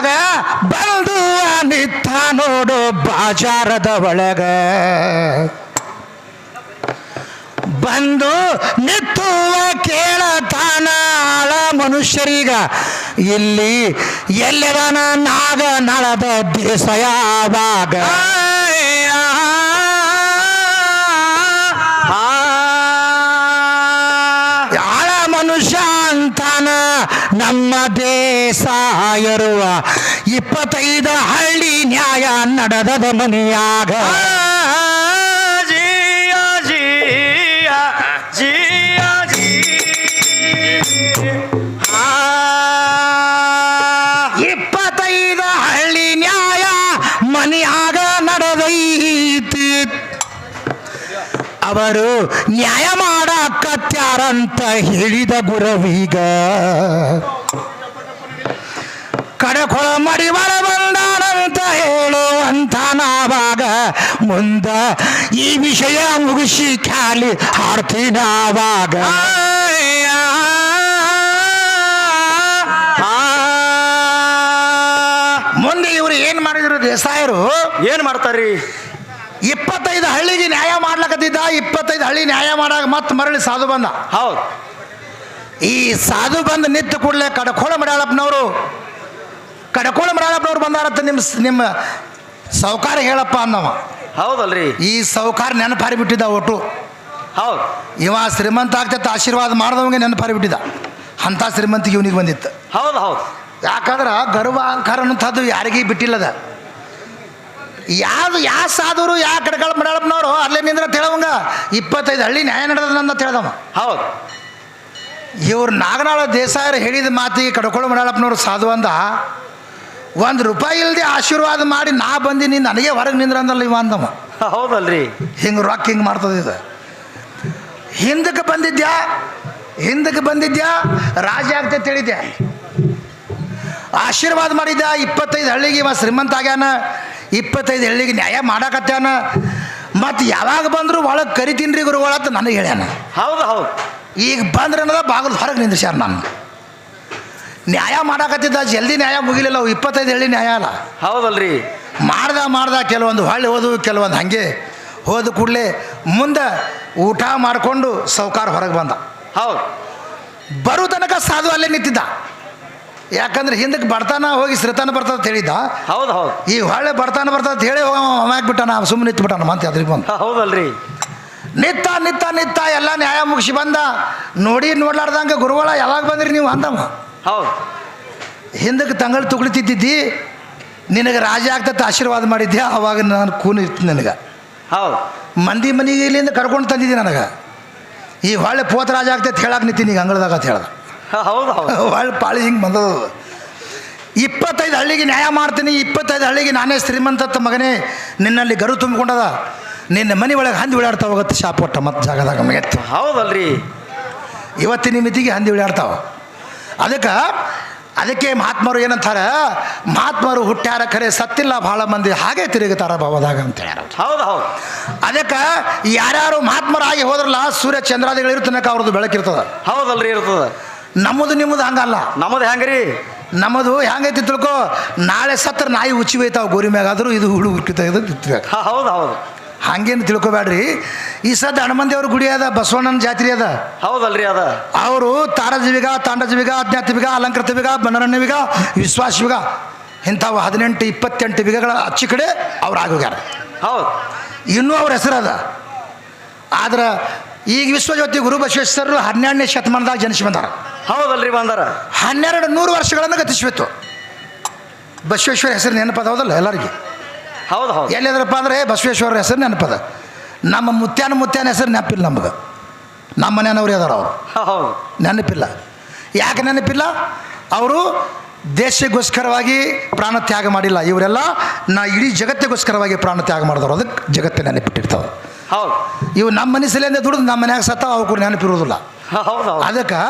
ಆಗ ಬಂದು ನಿತ್ತ ನೋಡು ಬಾಜಾರದ ಒಳಗ ಬಂದು ನಿತ್ತುವ ಕೇಳತಾನ ಆಳ ಮನುಷ್ಯರೀಗ ಇಲ್ಲಿ ಎಲ್ಲವನ ನಾಗ ನಳದ ದೇಶಯಾವಾಗ ಆಳ ಮನುಷ್ಯ ಅಂತಾನ ನಮ್ಮ ದೇಶ ಇರುವ 25 ಹಳ್ಳಿ ನ್ಯಾಯ ನಡೆದದ ಮನೆಯಾಗ ಅವರು ನ್ಯಾಯ ಮಾಡಕತ್ಯಾರಂತ ಹೇಳಿದ ಗುರವೀಗ ಕಡಕೊಳ ಮಡಿ ಬರ ಬಂದಾರಂತ ಹೇಳುವಂತ ನಾವಾಗ ಮುಂದ ಈ ವಿಷಯ ಮುಗಿಸಿ ಖಾಲಿ ಹಾಡ್ತೀನಾವಾಗ ಮುಂದೆ ಇವರು ಏನ್ ಮಾಡಿದ್ರು ದೇಸಾಯರು ಏನ್ ಮಾಡ್ತಾರ್ರಿ 25 ಹಳ್ಳಿಗೆ ನ್ಯಾಯ ಮಾಡ್ಲಕತ್ತಿದ್ದ 25 ಹಳ್ಳಿ ನ್ಯಾಯ ಮಾಡಾಗ ಮತ್ತೆ ಮರಳಿ ಸಾಧು ಬಂದ ಹೌದು ಈ ಸಾಧು ಬಂದು ನಿಂತು ಕೂಡಲೇ ಕಡಕೋಳ ಮಡಾಳಪ್ಪನವರು ಬಂದಾರತ್ತ ನಿಮ್ಮ ಸೌಕಾರ ಹೇಳಪ್ಪ ಅನ್ನವ ಹೌದಲ್ರಿ ಈ ಸೌಕಾರ ನೆನಪಾರಿ ಬಿಟ್ಟಿದ್ದ ಒಟ್ಟು ಹೌದು ಇವ ಶ್ರೀಮಂತ ಆಗ್ತೈತೆ ಆಶೀರ್ವಾದ ಮಾಡಿದವಂಗೆ ನೆನಪಾರಿ ಬಿಟ್ಟಿದ್ದ ಅಂಥ ಶ್ರೀಮಂತಿಗೆ ಇವನಿಗೆ ಬಂದಿತ್ತು ಹೌದು ಹೌದು ಯಾಕಂದ್ರೆ ಗರ್ವ ಅಹಂಕಾರ ಅನ್ನೋಂಥದ್ದು ಯಾರಿಗೂ ಬಿಟ್ಟಿಲ್ಲದ ಯಾವ ಸಾಧುರು ಯಾ ಕಡಗಳ ಮಡಾಳಪ್ಪನವರು ಅಲ್ಲೇ ನಿಂದ್ರ ಹೇಳವಂಗ 25 ಹಳ್ಳಿ ನ್ಯಾಯ ನಡೆದಂತ ಹೇಳ್ದವ ಹೌದು ಇವ್ರು ನಾಗನಾಳ ದೇಸಾಯರು ಹೇಳಿದ ಮಾತಿಗೆ ಕಡ್ಕೊಳ್ಳೋ ಮಡಾಳಪ್ಪನವ್ರು ಸಾಧು ಅಂದ ₹1 ಇಲ್ಲದೆ ಆಶೀರ್ವಾದ ಮಾಡಿ ನಾ ಬಂದಿನಿ ನನಗೆ ಹೊರಗೆ ನಿಂದ್ರ ಅಂದಲ್ಲ ಇವ ಅಂದವ ಹೌದಲ್ರಿ ಹಿಂಗೆ ರೊಕ್ಕ ಹಿಂಗೆ ಮಾಡ್ತದ ಇದು ಹಿಂದಕ್ಕೆ ಬಂದಿದ್ಯಾ ರಾಜ ಆಗ್ತೈತೆ ಹೇಳಿದ್ಯಾ ಆಶೀರ್ವಾದ ಮಾಡಿದ್ದ 25 ಹಳ್ಳಿಗೆ ಇವ ಶ್ರೀಮಂತ ಆಗ್ಯಾನ 25 ಹಳ್ಳಿಗೆ ನ್ಯಾಯ ಮಾಡಾಕತ್ಯಾನ ಮತ್ತು ಯಾವಾಗ ಬಂದರೂ ಒಳಗೆ ಕರಿತೀನಿ ಗುರುಗಳಂತ ನನಗೆ ಹೇಳ್ಯಾನ ಹೌದು ಹೌದು ಈಗ ಬಂದ್ರೆ ಅನ್ನೋದ ಬಾಗಿಲು ಹೊರಗೆ ನಿಂದ್ರಿಸ್ಯಾರ ನಾನು ನ್ಯಾಯ ಮಾಡಾಕತ್ತಿದ್ದ ಜಲ್ದಿ ನ್ಯಾಯ ಮುಗಿಲಿಲ್ಲ 25 ಹಳ್ಳಿ ನ್ಯಾಯ ಅಲ್ಲ ಹೌದಲ್ರಿ ಮಾಡ್ದ ಕೆಲವೊಂದು ಹೊಳ್ಳಿ ಹೋದು ಕೆಲವೊಂದು ಹಾಗೆ ಹೋದ ಕೂಡಲೇ ಮುಂದೆ ಊಟ ಮಾಡಿಕೊಂಡು ಸೌಕಾರ ಹೊರಗೆ ಬಂದ ಹೌದು ಬರೋ ತನಕ ಸಾಧು ಅಲ್ಲೇ ನಿಂತಿದ್ದ ಯಾಕಂದ್ರೆ ಹಿಂದಕ್ಕೆ ಬರ್ತಾನ ಹೋಗಿ ಶ್ರೀತಾನ ಬರ್ತದ ಅಂತ ಹೇಳಿದ್ದ ಹೌದು ಹೌದು ಈ ಹೊಳ್ಳೆ ಬರ್ತಾನ ಅಂತ ಹೇಳಿ ಹೋಗ್ಬಿಟ್ಟಾನ ಸುಮ್ಮನೆ ನಿಂತ್ಬಿಟ್ಟಾನ ಮಂತ್ ಅದ್ರಿಗೆ ಬಂದು ಹೌದಲ್ರಿ ನಿತ್ತ ಎಲ್ಲ ನ್ಯಾಯ ಮುಗಿಸಿ ಬಂದ ನೋಡ್ಲಾರ್ದಂಗೆ ಗುರುಗಳ ಯಾವಾಗ ಬಂದ್ರಿ ನೀವು ಅಂದವ ಹೌದು ಹಿಂದಕ್ಕೆ ತಂಗಳು ತುಗುಳಿತಿದ್ದಿ ನಿನಗೆ ರಾಜ ಆಗ್ತತ್ತೆ ಆಶೀರ್ವಾದ ಮಾಡಿದ್ದೆ ಅವಾಗ ನಾನು ಕೂನು ಇರ್ತೀನಿ ನನಗೆ ಹೌದು ಮಂದಿ ಮನೆಗೆ ಇಲ್ಲಿಂದ ಕರ್ಕೊಂಡು ತಂದಿದ್ದೆ ನನಗೆ ಈ ಹೊಳ್ಳೆ ಪೋತ ರಾಜ ಆಗ್ತೈತೆ ಹೇಳಕ್ಕೆ ನಿಂತೀನಿ ಈಗ ಅಂಗಳದಾಗ ಅಂತ ಹೇಳ್ದ ಹೌದು ಹೌದು ಹೊಳ್ಳೆ ಪಾಳಿ ಹಿಂಗೆ ಬಂದದ 25 ಹಳ್ಳಿಗೆ ನ್ಯಾಯ ಮಾಡ್ತೀನಿ 25 ಹಳ್ಳಿಗೆ ನಾನೇ ಶ್ರೀಮಂತ ಮಗನೇ ನಿನ್ನಲ್ಲಿ ಗರು ತುಂಬಿಕೊಂಡದ ನಿನ್ನ ಮನೆ ಒಳಗೆ ಹಂದಿ ಓಡಾಡ್ತಾ ಹೋಗುತ್ತೆ ಶಾಪ್ ಕೊಟ್ಟ ಮತ್ತು ಜಾಗದಾಗ ಮೆತ್ತು ಹೌದಲ್ರಿ ಇವತ್ತಿನ ಮಿತಿಗೆ ಹಂದಿ ಓಡಾಡ್ತಾವ ಅದಕ್ಕೆ ಮಹಾತ್ಮರು ಏನಂತಾರೆ ಮಹಾತ್ಮರು ಹುಟ್ಟ್ಯಾರ ಖರೆ ಸತ್ತಿಲ್ಲ ಭಾಳ ಮಂದಿ ಹಾಗೆ ತಿರುಗುತ್ತಾರ ಭಾವದಾಗ ಅಂತ ಹೇಳ್ಯಾರ ಹೌದು ಹೌದು ಅದಕ್ಕೆ ಯಾರ್ಯಾರು ಮಹಾತ್ಮರಾಗಿ ಹೋದ್ರಲ್ಲ ಸೂರ್ಯ ಚಂದ್ರಾದಿಗಳು ಇರ್ತನಕ ಅವ್ರದ್ದು ಬೆಳಕಿರ್ತದ ಹೌದಲ್ರಿ ಇರ್ತದ ನಮ್ಮದು ನಿಮ್ಮದು ಹಂಗಲ್ಲ ನಮ್ಮದು ಹೆಂಗ್ರಿ ನಮ್ಮದು ಹೆಂಗೈತಿ ತಿಳ್ಕೊ ನಾಳೆ ಸತ್ರ ನಾಯಿ ಉಚ್ಚಿ ಒಯ್ತಾವ ಗೋರಿ ಮ್ಯಾಗಾದರೂ ಇದು ಹುಡುಗ ತೆಗೆದು ಹೌದು ಹೌದು ಹಂಗೇನು ತಿಳ್ಕೊಬೇಡ್ರಿ ಈ ಸದ್ದ ಹನುಮಂದೇವ್ರ ಗುಡಿ ಅದ ಬಸವಣ್ಣನ ಜಾತ್ರೆ ಅದ ಹೌದಲ್ರಿ ಅದ ಅವರು ತಾರಜೀವಿಗ ತಾಂಡಜೀವಿಗ ಅಜ್ಞಾತವಿಗ ಅಲಂಕೃತವಿಗ ಬನರಣ್ಯವಿಗ ವಿಶ್ವಾಸವಿಗ ಇಂಥವು 18-28 ವಿಗಗಳ ಅಚ್ಚಿ ಕಡೆ ಅವ್ರು ಆಗೋಗ್ಯಾರ ಹೌದು ಇನ್ನೂ ಅವ್ರ ಹೆಸರದ ಆದ್ರೆ ಈಗ ವಿಶ್ವಜ್ಯೋತಿ ಗುರು ಬಸವೇಶ್ವರರು 12ನೇ ಶತಮಾನದಾಗ ಜನಿಸಿ ಬಂದಾರ ಹೌದಲ್ರಿ ಬಂದಾರ 1200 ವರ್ಷಗಳನ್ನು ಗತಿಸ್ಬೇಕು ಬಸವೇಶ್ವರ ಹೆಸರು ನೆನಪದ ಹೌದಲ್ಲ ಎಲ್ಲರಿಗೆ ಹೌದು ಹೌದು ಎಲ್ಲಿದ್ರಪ್ಪ ಅಂದರೆ ಬಸವೇಶ್ವರ ಹೆಸರು ನೆನಪದ ನಮ್ಮ ಮುತ್ಯಾನ ಹೆಸರು ನೆನಪಿಲ್ಲ ನಮ್ಗೆ ನಮ್ಮ ಮನೆಯವ್ರು ಅದಾರ ಅವರು ಹೌದು ನೆನಪಿಲ್ಲ ಯಾಕೆ ನೆನಪಿಲ್ಲ ಅವರು ದೇಶಕ್ಕೋಸ್ಕರವಾಗಿ ಪ್ರಾಣ ತ್ಯಾಗ ಮಾಡಿಲ್ಲ ಇವರೆಲ್ಲ ಇಡೀ ಜಗತ್ತಿಗೋಸ್ಕರವಾಗಿ ಪ್ರಾಣ ತ್ಯಾಗ ಮಾಡಿದವರು ಅದಕ್ಕೆ ಜಗತ್ತೇ ನೆನಪಿಟ್ಟಿರ್ತಾವೆ ಹೌದು ಇವು ನಮ್ಮ ಮನೆ ಸಲಿಂದ ದುಡಿದು ನಮ್ಮ ಮನ್ಯಾಗ ಸತ್ತ ಅವ್ರು ನೆನಪಿರುವುದಿಲ್ಲ ಹೌದು ಅದಕ್ಕೆ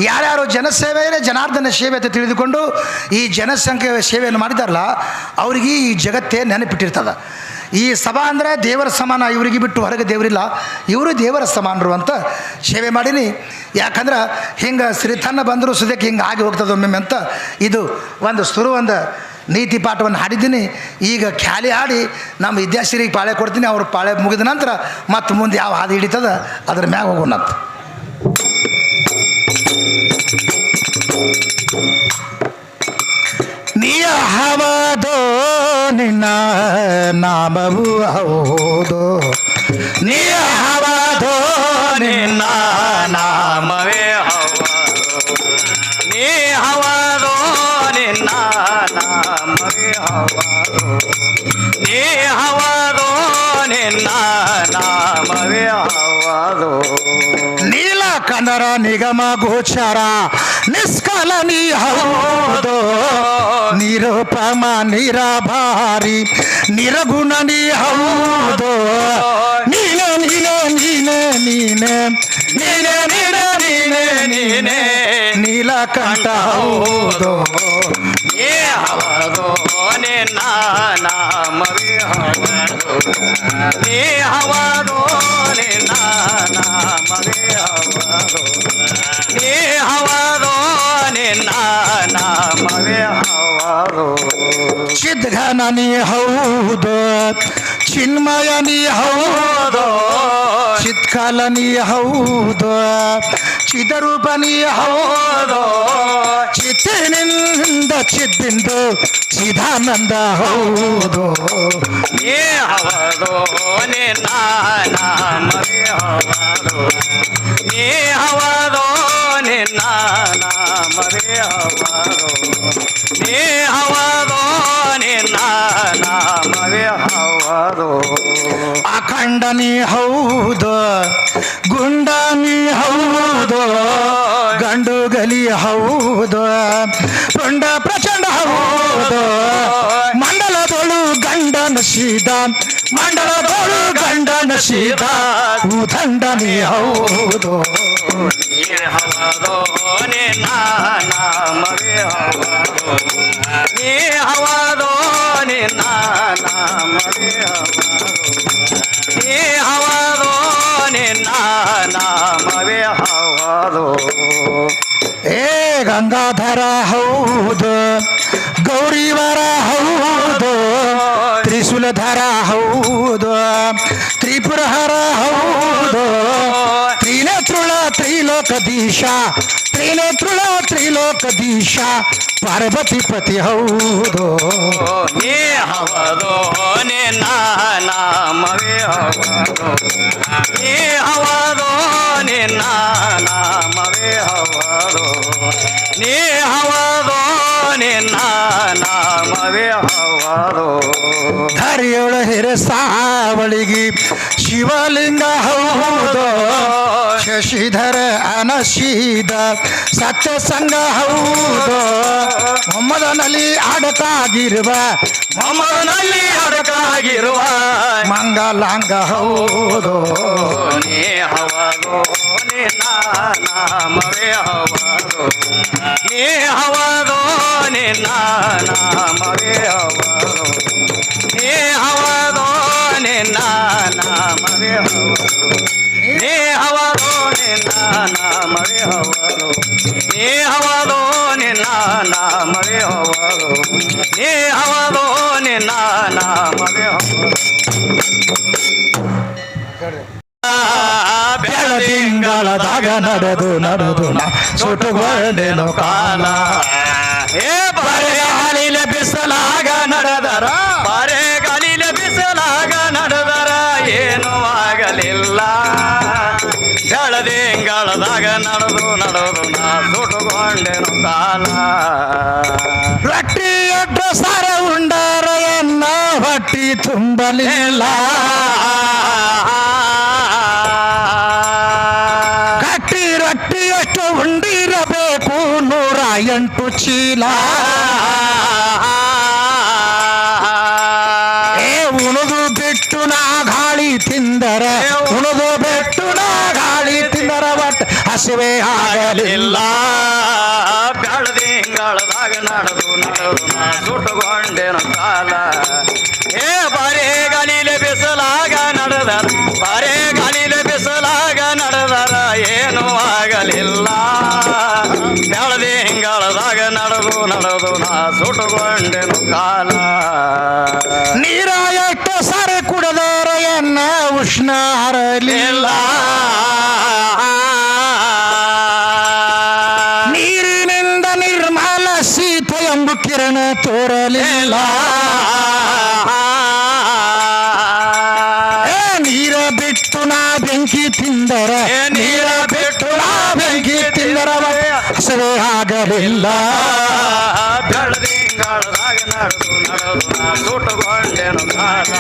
ಯಾರ್ಯಾರು ಜನಸೇವೆಯೇ ಜನಾರ್ದನ ಸೇವೆ ಅಂತ ತಿಳಿದುಕೊಂಡು ಈ ಜನಸಂಖ್ಯೆ ಸೇವೆಯನ್ನು ಮಾಡಿದಾರಲ್ಲ ಅವ್ರಿಗೆ ಈ ಜಗತ್ತೇ ನೆನಪಿಟ್ಟಿರ್ತದೆ ಈ ಸಭಾ ಅಂದರೆ ದೇವರ ಸಮಾನ ಇವರಿಗೆ ಬಿಟ್ಟು ಹೊರಗೆ ದೇವರಿಲ್ಲ ಇವರು ದೇವರ ಸಮಾನರು ಅಂತ ಸೇವೆ ಮಾಡೀನಿ ಯಾಕಂದ್ರೆ ಹಿಂಗೆ ಶ್ರೀತನ್ನ ಬಂದರೂ ಸುದಕ್ಕೆ ಹಿಂಗೆ ಆಗಿ ಹೋಗ್ತದೆ ಒಮ್ಮೊಮ್ಮೆ ಅಂತ ಇದು ಒಂದು ನೀತಿ ಪಾಠವನ್ನು ಹಾಡಿದ್ದೀನಿ. ಈಗ ಖ್ಯಾಲಿ ಹಾಡಿ ನಮ್ಮ ವಿದ್ಯಾಶ್ರೀಗೆ ಪಾಳೆ ಕೊಡ್ತೀನಿ. ಅವ್ರ ಪಾಳೆ ಮುಗಿದ ನಂತರ ಮತ್ತು ಮುಂದೆ ಯಾವ ಹಾದಿ ಹಿಡಿತದ ಅದ್ರ ಮ್ಯಾಗ ಹೋಗೋಣಂತ. ನೀಯ ಹವದೋ ನಿನ್ನ ನಾಮವು ಹೌದು, ನೀಯ ಹವದೋ ನಿನ್ನ ನಾಮವೇ ಹವದು, ನೀ ಹವದು ನಿನ್ನ ನಾಮವೇ ಹವದು, ನೀ ಹವದು ನಿನ್ನ ನಾಮವೇ ಹವದು. ನೀಲ ಕನ್ನಡ ನಿಗಮ ಗೋಚರ ನಿಷ್ಕಲನಿ ಹೌದು, ನಿರುಪಮ ನಿರಭಾರಿ ನಿರಗುಣ ನೀ ಹೌದು, ನೀನೆ ನೀನೆ ನೀನೆ ನೀನೆ ನೀನೆ ನೀನೆ ನೀನೆ ನೀನೆ ನೀಲಕಂಠ ಹೌದು. ಏ ಹವದು ನಿನ್ನ ನಾಮವೇ ಹವದು, ನೀ ಹವದು ನಿನ್ನ ನಾಮವೇ ಹವದು, ನೀ ಹವದು ನಿನ್ನ ನಾಮವೇ ಹವದು. ಚಿದ್ಘನನಿ ಹೌದು, ಚಿನ್ಮಯನಿ ಹೌದು, ಚಿತ್ಕಾಲನಿ ಹೌದು, ಚಿದರೂಪನಿ ಹೌದು, ಚಿತ್ತಿನಿಂದ ಚಿದ್ದಿಂದು ಚಿದಾನಂದ ಹೌದು. ನೀ ಹವದು ನಿನ್ನ ನಾಮವೇ ಹವದು, ನೀ ಹವದು ನಿನ್ನ ನಾಮವೇ ಹವದು, ನೀ ಹವದು ನಿನ್ನ ನಾಮವೇ ಹವದು. ಅಖಂಡನಿ ಹೌದು, ಗುಂಡನಿ ಹೌದು, ಗಂಡುಗಲಿ ಹೌದು, ಪುಂಡ ಪ್ರಚಂಡ ಹೌದು, ಮಂಡಲದೊಳು ಗಂಡನ ಸೀದ, ಮಂಡಲದೊಳು ಗಂಡನ ಸೀದ, ಉದಂಡನಿ ಹೌದು. ನೀ ಹವದು ನಿನ್ನ ನಾಮವೇ ಹವದು, ನೀ ಹವದು ನಿನ್ನ ನಾಮವೇ ಹವದು, ನೀ ಹವದು ನಿನ್ನ ನಾಮವೇ ಹವದು. ಏ ಗಂಗಾಧರ ಹೌದು, ಗೌರಿವರ ಹೌದು, ತ್ರಿಶೂಲಧರ ಹೌದು, ತ್ರಿಪುರಹರ ಹೌದು, ತ್ರಿನೇತ್ರುಳ ತ್ರಿಲೋಕದೀಶ, ತ್ರಿನೇತ್ರುಳ ತ್ರಿಲೋಕದೀಶ, ಪಾರ್ವತಿಪತಿ ಹೌದು. ನೀ ಹವದು ನಿನ್ನ ನಾಮವೇ ಹವದು, ನೀ ಹವದು ನಿನ್ನ ನಾಮವೇ ಹವದು, ನೀ ಹವದು ನಿನ್ನ ನಾಮವೇ ಹವದು. ಧರಿಯೊಳ ಹಿರಸಾವಳಿಗಿ ಶಿವಲಿಂಗ ಹೌದು, ಶಶಿಧರ ಅನಶೀದ ಸತ್ಯಸಂಗ ಹೌದು, ಮೊಮ್ಮದನಲ್ಲಿ ಅಡಕಾಗಿರುವ, ಮೊಮ್ಮನಲ್ಲಿ ಅಡಕಾಗಿರುವ ಮಂಗಲಾಂಗ ಹೌದು. ನೀ ಹವದು ನಿನ್ನ ನಾಮವೇ ಹವದು, ನೀ ಹವದು ನಿನ್ನ ನಾಮವೇ ಹವದು, ನೀ ಹವದು ನಿನ್ನ ನಾಮವೇ ಹವದು, ನೀ ಹವದು ನಿನ್ನ ನಾಮವೇ ಹವದು, ನೀ ಹವದು ನಿನ್ನ ನಾಮವೇ ಹವದು, ನೀ ಹವದು ನಿನ್ನ ನಾಮವೇ ಹವದು. ಬೆಳದಿಂಗಳದಾಗ ನಡೆದು ನಡೆದು ಸುಟ್ಟುಗೊಂಡೆನು ಕಾಲ, ಏ ಬರೆಗಾಲಿಲೆ ಬಿಸಲಾಗ ನಡೆದರ, ಬರೆಗಾಲಿಲೆ ಬಿಸಲಾಗ ನಡೆದರ ಏನೂ ಆಗಲಿಲ್ಲ. ಬೆಳದಿಂಗಳದಾಗ ನಡೆದು ನಡೆದು ನಾ ಸುಟ್ಟುಕೊಂಡೆನು ಕಾಲ. ರೊಟ್ಟಿ ಎಡ್ಡ ಸಾರ ಉಂಡಾರ ಎನ್ನ ಹೊಟ್ಟಿ ತುಂಬಲಿಲ್ಲ, ಗಟ್ಟಿ ರೊಟ್ಟಿ ಎಷ್ಟು ಉಂಡಿರಬೇಕು 108 ಚೀಲ. ಏ ಉಣದು ಬಿಟ್ಟು ನಾ ಗಾಳಿ ತಿಂದರೆ, ಉಣದು ಬಿಟ್ಟು ನಾ ಗಾಳಿ ತಿಂದರ ಒಟ್ಟು ಹಸಿವೆ ಆಗಲಿಲ್ಲ. ಬೆಳದಿಂಗಳದಾಗ ನಡೆದು ನಡೆದು ನಾ ಸುಟ್ಟುಕೊಂಡೆನು ಕಾಲ. ಏ ಬರೇ ಗಾಲಿಲೆ ಬಿಸಲಾಗ ನಡೆದರ, ಬರೇ ಗಾಲಿಲೆ ಬಿಸಲಾಗ ನಡೆದರ ಏನೂ ಆಗಲಿಲ್ಲ. ಬೆಳದಿಂಗಳದಾಗ ನಡೆದು ನಡೆದು ನಾ ಸುಟ್ಟುಕೊಂಡೆನು ಕಾಲ ನೀರ ಎಷ್ಟು ಸಾರಿ ಕುಡದರ ಎನ್ನ ಉಷ್ಣ ಹರಲಿಲ್ಲ ನೀರಿನಿಂದ ನಿರ್ಮಲ ಶೀತ ಎಂಬ ಕಿರಣ ತೋರಲಿಲ್ಲ ನೀರ ಬಿಟ್ಟು ನಾ ಬೆಂಕಿ ತಿಂದರ ನೀರ ಬಿಟ್ಟು ನಾ ಬೆಂಕಿ ತಿಂದರ ಹಸವೇ ಆಗಲಿಲ್ಲ ಬೆಳದಿಂಗಳದಾಗ ನಡೆದು ನಾ ಸುಟ್ಟುಕೊಂಡೆನು ಕಾಲ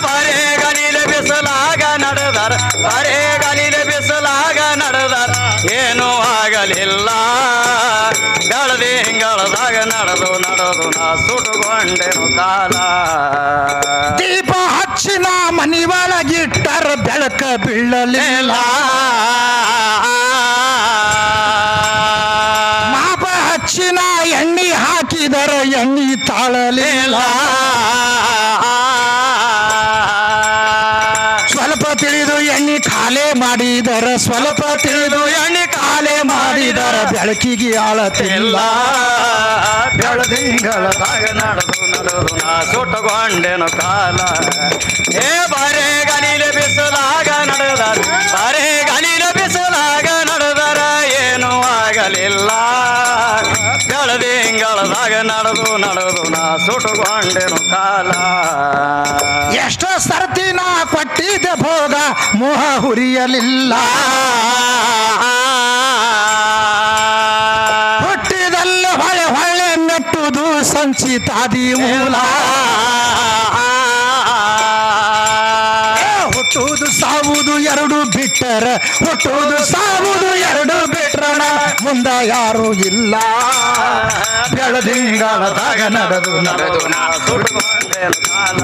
ಬರೇ ಗಲಿಲ ಬಿಸಲಾಗ ನಡೆದಾರ ಬರೇ ಗಲಿಲ ಬಿಸಲಾಗ ನಡೆದಾರ ಏನೂ ಆಗಲಿಲ್ಲ ಬೆಳದಿಂಗಳದಾಗ ನಡೆದು ನಾ ಸುಟ್ಟುಕೊಂಡೆನು ಕಾಲ ದೀಪ ಹಚ್ಚಿನ ಮನಿ ಒಳಗಿಟ್ಟರ ಬೆಳಕ ಬೀಳಲಿಲ್ಲ ಮಾಪ ಹಚ್ಚಿನ ಎಣ್ಣೆ ಹಾಕಿದರ ಎಣ್ಣೆ ತಾಳಲಿಲ್ಲ ಸ್ವಲ್ಪ ತಿಳಿದು ಎಣ್ಣೆ ಖಾಲೆ ಮಾಡಿದರ ಸ್ವಲ್ಪ ತಿಳಿದು ಎಣ್ಣೆ ಖಾಲೆ ಮಾಡಿದರ ಬೆಳಕಿಗೆ ಆಳತಿಲ್ಲ ಬೆಳದಿಂಗಳದಾಗ ನಡೆದು ನಾ ಸುಟ್ಟುಕೊಂಡೆನು ಕಾಲ ಬರೇ ಗಲಿಲ ಬಿಸಲಾಗ ನಡೆದಾರ ಬರೇ ಗಲಿಲ ಬಿಸಲಾಗ ನಡೆದಾರ ಏನೂ ಆಗಲಿಲ್ಲ ಬೆಳದಿಂಗಳದಾಗ ನಡೆದು ನಾ ಸುಟ್ಟುಕೊಂಡೆನು ಕಾಲ ಎಷ್ಟೋ ಸರ್ತಿ ನಾ ಕೊಟ್ಟಿದ್ದ ಭೋಗ ಮೋಹ ಹುರಿಯಲಿಲ್ಲ ಹುಟ್ಟಿದಲ್ಲಿ ಹೊಳೆ ಹೊಳೆ ಮೆಟ್ಟುದು ಸಂಚಿತಾದಿ ಮೂಲ ಹುಟ್ಟುವುದು ಸಾವುದು ಎರಡು ಬಿಟ್ಟರ ಹುಟ್ಟುವುದು ಸಾವುದು ಎರಡು ಬಿಟ್ರಣ ಮುಂದ ಯಾರು ಇಲ್ಲ ಬೆಳದಿಂಗಳದಾಗ ನಡೆದು ನಾ ಸುಟ್ಟುಕೊಂಡೆನು ಕಾಲ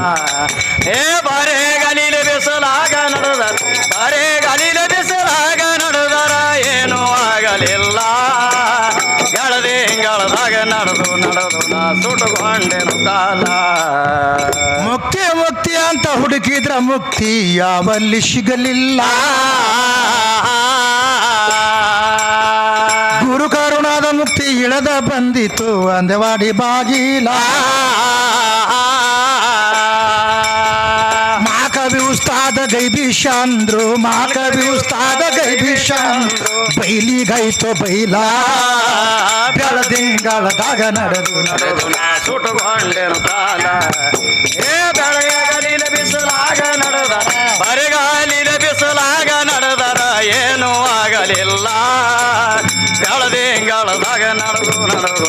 ಬರೇ ಗಲಿಲ ಬಿಸಲಾಗ ನಡೆದಾರ ಬರೇ ಗಲಿಲ ಬಿಸಲಾಗ ನಡೆದಾರ ಏನೂ ಆಗಲಿಲ್ಲ ಬೆಳದಿಂಗಳದಾಗ ನಡೆದು ನಾ ಸುಟ್ಟುಕೊಂಡೆನು ಕಾಲ ಮುಕ್ತಿ ಮುಕ್ತಿ ಅಂತ ಹುಡುಕಿದ್ರ ಮುಕ್ತಿ ಯಾವಲ್ಲಿ ಸಿಗಲಿಲ್ಲ ಗುರು ಕರುಣಾದ ಮುಕ್ತಿ ಇಳದ ಬಂದಿತು ಅಂದವಾಡಿ ಬಾಗಿಲ ಮಾಕವಿ ಉಸ್ತಾದ ಗೈಬಿಷಂದ್ರು ಮಾಕವಿ ಉಸ್ತಾದ ಗೈಬಿಷಂದ್ರು ಬೈಲಿಗೈತು ಬೈಲ ಬೆಳದಿಂಗಳದಾಗ ನಡೆದು ನಾ ಸುಟ್ಟುಕೊಂಡೆನು ಕಾಲ ಬೆಳಗ್ಗೆ ಗಲಿಲ ಬಿಸಲಾಗ ನಡೆದಾರ ಬರೆಗಾಲಿಲ ಬಿಸಲಾಗ ನಡೆದಾರ ಏನೂ ಆಗಲಿಲ್ಲ ಬೆಳದಿಂಗಳದಾಗ ನಡೆದು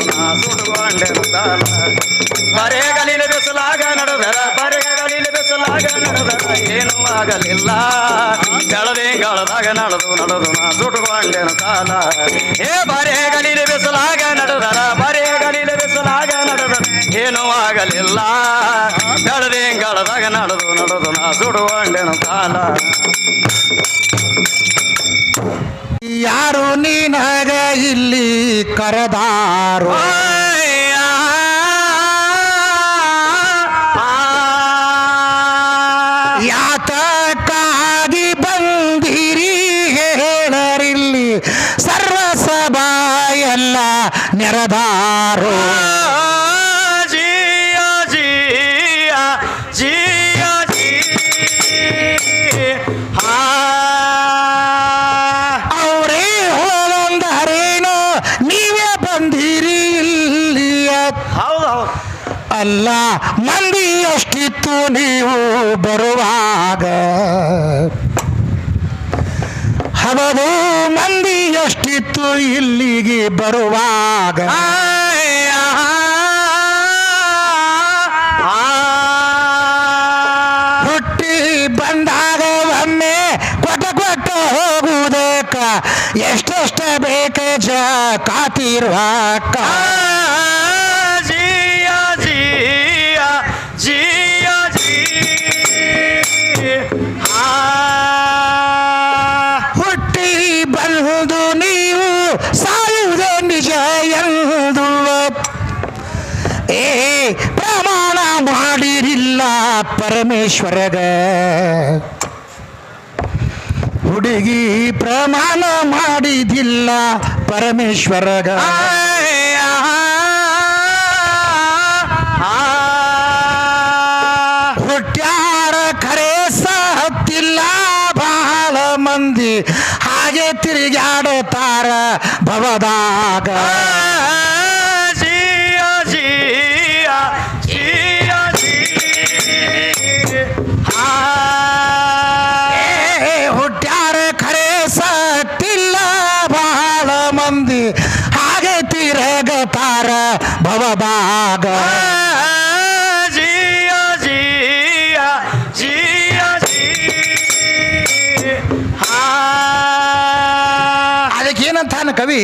ನಾ ಸುಟ್ಟುಕೊಂಡೆನು ಕಾಲ ಬರೇ ಗಲಿಲ ಬಿಸಲಾಗ ನಡೆದಾರ ಬರೆಗಾಲಿಲ ಬಿಸಲಾಗ ನಡೆದಾರ ಏನೂ ಆಗಲಿಲ್ಲ ಬೆಳದಿಂಗಳದಾಗ ನಡೆದು ನಾ ಸುಟ್ಟುಕೊಂಡೆನು ಕಾಲ ಬರೇ ಗಲಿಲ ಬಿಸಲಾಗ ನಡೆದಾರ ಬರೇ ಗಲಿಲ ಬಿಸಲಾಗ ನಡೆದಾರ ಏನೂ ಆಗಲಿಲ್ಲ ಬೆಳದಿಂಗಳದಾಗ ನಡೆದು ನಾ ಸುಟ್ಟುಕೊಂಡೆನು ಕಾಲ ಯಾರು ನೀನಗ ಇಲ್ಲಿ ಕರೆದಾರೋ ಯಾತಕ್ಕಾಗಿ ಬಂದಿರಿ ಹೇಳರಿಲ್ಲಿ ಸರ್ವ ಸಭಾ ಎಲ್ಲ ನೆರೆದಾರೋ ಅವರೇ ಹೋದಂದರೇನು ನೀವೇ ಬಂದಿರಿ ಇಲ್ಲಿಯ ಅಲ್ಲ ಮಂದಿ ಎಷ್ಟಿತ್ತು ನೀವು ಬರುವಾಗ ಹಬದು ಮಂದಿ ಎಷ್ಟಿತ್ತು ಇಲ್ಲಿಗೆ ಬರುವಾಗ ಹುಟ್ಟಿ ಬಂದಾಗ ಒಮ್ಮೆ ಕೊಟ್ಟ ಹೋಗುವುದಕ್ಕ ಎಷ್ಟೆಷ್ಟ ಬೇಕ ಕಾತಿರುವಾಕ ಹುಟ್ಟಿ ಬಂದು ನೀವು ಸಾಯುವುದೇ ನಿಜ ಎಂದು ಪ್ರಮಾಣ ಮಾಡಿರಿಲ್ಲ ಪರಮೇಶ್ವರಗ ಹುಡುಗಿ ಪ್ರಮಾಣ ಮಾಡಿದಿಲ್ಲ ಪರಮೇಶ್ವರಗ ಹಾಗೆ ತಿರುಗಾಡುತ್ತಾರ ಭವದಾಗ. ಜಿಯ ಜಿಯ ಜಿಯ ಹುಟ್ಟ್ಯಾರ ಖರೆ ಸತ್ತಿಲ್ಲ ಬಹಳ ಮಂದಿ ಹಾಗೆ ತಿರುಗುತ್ತಾರ ಭವದಾಗ. ಜಿಯ ಜಿಯ ಜಿಯ ಅದಕ್ಕೇನಂತಾನ ಕವಿ,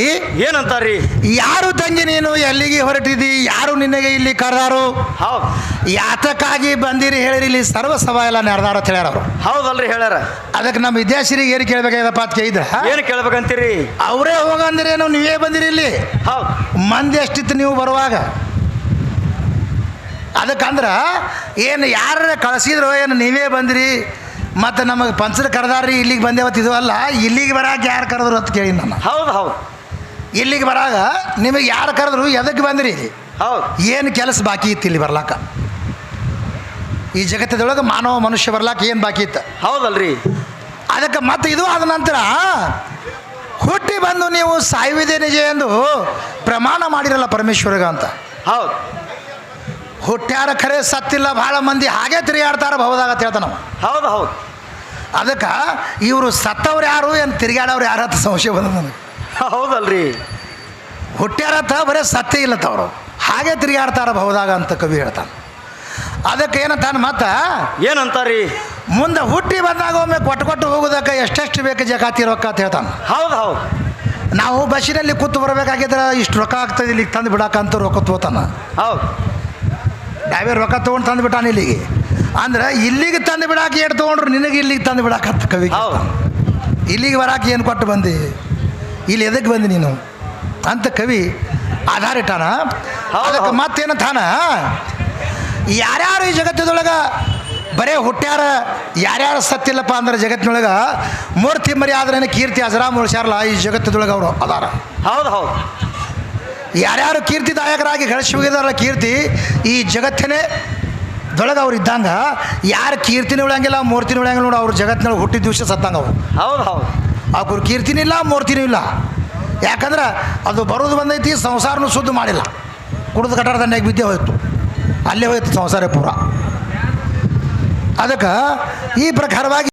ಏನಂತಾರ್ರಿ? ಯಾರು ತಂಗಿ ನೀನು ಎಲ್ಲಿಗೆ ಹೊರಟಿದಿ, ಯಾರು ನಿನಗೆ ಇಲ್ಲಿ ಕರೆದಾರು, ಹೌದು ಯಾತಕ್ಕಾಗಿ ಬಂದಿರಿ ಹೇಳಿರಿ, ಇಲ್ಲಿ ಸರ್ವ ಸಭಾ ಎಲ್ಲ ನೆರೆದಾರ ಅಂತ ಹೇಳ್ಯಾರ ಅವರು. ಹೌದಲ್ರಿ ಹೇಳ್ಯಾರ. ಅದಕ್ಕೆ ನಮ್ಮ ವಿದ್ಯಾಶ್ರೀಗೆ ಏನು ಕೇಳ್ಬೇಕಾಗ್ಯದಪ್ಪ ಅಂತ ಕೇಳಿದ್ರ, ಏನು ಕೇಳ್ಬೇಕಂತೀರಿ? ಅವರೇ ಹೋಗಂದ್ರೇನು ನೀವೇ ಬಂದಿರಿ ಇಲ್ಲಿ, ಹೌದು ಮಂದಿ ಎಷ್ಟಿತ್ತು ನೀವು ಬರುವಾಗ? ಅದಕ್ಕಂದ್ರೆ ಏನು ಯಾರ ಕಳಿಸಿದ್ರು, ಏನು ನೀವೇ ಬಂದಿರಿ, ಮತ್ತು ನಮಗೆ ಪಂಚರ ಕರೆದಾರ್ರಿ ಇಲ್ಲಿಗೆ ಬಂದೇವತ್ತು ಇದು ಅಲ್ಲ, ಇಲ್ಲಿಗೆ ಬರಾಕ ಯಾರು ಕರೆದ್ರು ಅಂತ ಕೇಳಿ ನಾನು. ಹೌದು ಹೌದು ಇಲ್ಲಿಗೆ ಬರಾಗ ನಿಮಗೆ ಯಾರು ಕರೆದ್ರು, ಎದಕ್ಕೆ ಬಂದಿರಿ, ಹೌದು ಏನು ಕೆಲಸ ಬಾಕಿ ಇತ್ತು ಇಲ್ಲಿ ಬರ್ಲಾಕ? ಈ ಜಗತ್ತದೊಳಗೆ ಮಾನವ ಮನುಷ್ಯ ಬರ್ಲಾಕ ಏನು ಬಾಕಿ ಇತ್ತು? ಹೌದಲ್ರಿ. ಅದಕ್ಕೆ ಮತ್ತೆ ಇದು ಆದ ನಂತರ ಹುಟ್ಟಿ ಬಂದು ನೀವು ಸಾಯುವುದೇ ನಿಜ ಎಂದು ಪ್ರಮಾಣ ಮಾಡಿರಲ್ಲ ಪರಮೇಶ್ವರಗ ಅಂತ. ಹೌದು ಹುಟ್ಟ್ಯಾರ ಖರೆ ಸತ್ತಿಲ್ಲ ಭಾಳ ಮಂದಿ ಹಾಗೆ ತಿರುಗಾಡ್ತಾರ ಭವದಾಗ ಅಂತ ಹೇಳ್ತಾನ ನಾವು. ಹೌದು ಹೌದು ಅದಕ್ಕೆ ಇವರು ಸತ್ತವ್ರು ಯಾರು, ಏನು ತಿರುಗಾಡವ್ರು ಯಾರು ಅಂತ ಸಂಶಯ ಬಂದ ನನಗೆ. ಹೌದಲ್ರಿ. ಹುಟ್ಟ್ಯಾರತ್ತ ಬರೀ ಸತ್ತೇ ಇಲ್ಲತ್ತ ಅವರು, ಹಾಗೆ ತಿರುಗಾಡ್ತಾರ ಭವದಾಗ ಅಂತ ಕವಿ ಹೇಳ್ತಾನೆ. ಅದಕ್ಕೆ ಏನಂತಾನ ಮತ್ತೆ, ಏನಂತಾರ್ರಿ? ಮುಂದೆ ಹುಟ್ಟಿ ಬಂದಾಗ ಒಮ್ಮೆ ಕೊಟ್ಟು ಹೋಗೋದಕ್ಕೆ ಎಷ್ಟೆಷ್ಟು ಬೇಕು ಜಕಾತಿ ರೊಕ್ಕ ಅಂತ ಹೇಳ್ತಾನೆ. ಹೌದು ಹೌದು ನಾವು ಬಸ್ಸಿನಲ್ಲಿ ಕೂತು ಬರಬೇಕಾಗಿದ್ರೆ ಇಷ್ಟು ರೊಕ್ಕ ಆಗ್ತದೆ ಇಲ್ಲಿಗೆ ತಂದು ಬಿಡಕ್ಕಂತ ರೊಕ್ಕ ತಗೋತಾನ. ಹೌದು ಡ್ರೈವರ್ ರೊಕ್ಕ ತೊಗೊಂಡು ತಂದು ಬಿಟ್ಟಾನ ಇಲ್ಲಿಗೆ, ಅಂದ್ರೆ ಇಲ್ಲಿಗೆ ತಂದು ಬಿಡಾಕ ಏನು ತೊಗೊಂಡ್ರು ನಿನಗೆ ಇಲ್ಲಿಗೆ ತಂದು ಬಿಡಾಕಂತ ಕವಿ. ಹೌದು ಇಲ್ಲಿಗೆ ಬರಾಕ ಏನು ಕೊಟ್ಟು ಬಂದಿ, ಇಲ್ಲಿ ಎದಕ್ಕೆ ಬಂದಿ ನೀನು ಅಂತ ಕವಿ ಆಧಾರ ಇಟ್ಟಾನ. ಅದಕ್ಕೆ ಮತ್ತೇನಂತಾನ, ಯಾರ್ಯಾರು ಈ ಜಗತ್ತದೊಳಗೆ ಬರೇ ಹುಟ್ಟ್ಯಾರ, ಯಾರ್ಯಾರು ಸತ್ತಿಲ್ಲಪ್ಪ ಅಂದ್ರೆ ಜಗತ್ತಿನೊಳಗೆ ಮೂರ್ತಿ ಮರಿ ಆದ್ರೆ ಕೀರ್ತಿ ಅಜರಾ ಮುಳ್ಸ್ಯಾರಲ್ಲ ಈ ಜಗತ್ತದೊಳಗೆ ಅವರು ಅದಾರ. ಹೌದು ಹೌದು ಯಾರ್ಯಾರು ಕೀರ್ತಿದಾಯಕರಾಗಿ ಗಳಿಸಿ ಹೋಗಿದಾರಲ್ಲ ಕೀರ್ತಿ, ಈ ಜಗತ್ತಿನೇ ದೊಳಗೆ ಅವ್ರು ಇದ್ದಂಗೆ, ಯಾರು ಕೀರ್ತಿನೂ ಉಳಂಗಿಲ್ಲ ಮೂರ್ತಿನೂ ಉಳಂಗಿಲ್ಲ ನೋಡು, ಅವ್ರು ಜಗತ್ತಿನೊಳಗೆ ಹುಟ್ಟಿದ ದಿವಸ ಸತ್ತಂಗೆ ಅವರು. ಹೌದು ಹೌದು ಅವ್ರು ಕೀರ್ತಿನೂ ಇಲ್ಲ ಮೂರ್ತಿನೂ ಇಲ್ಲ. ಯಾಕಂದ್ರೆ ಅದು ಬರೋದು ಬಂದೈತಿ, ಸಂಸಾರನೂ ಶುದ್ಧ ಮಾಡಿಲ್ಲ, ಕುಡಿದು ಕಟ್ಟಡ ದಂಡೆಗೆ ಬಿದ್ದೆ ಹೋಯ್ತು, ಅಲ್ಲೇ ಹೋಯ್ತು ಸಂಸಾರ ಪೂರ. ಅದಕ್ಕೆ ಈ ಪ್ರಕಾರವಾಗಿ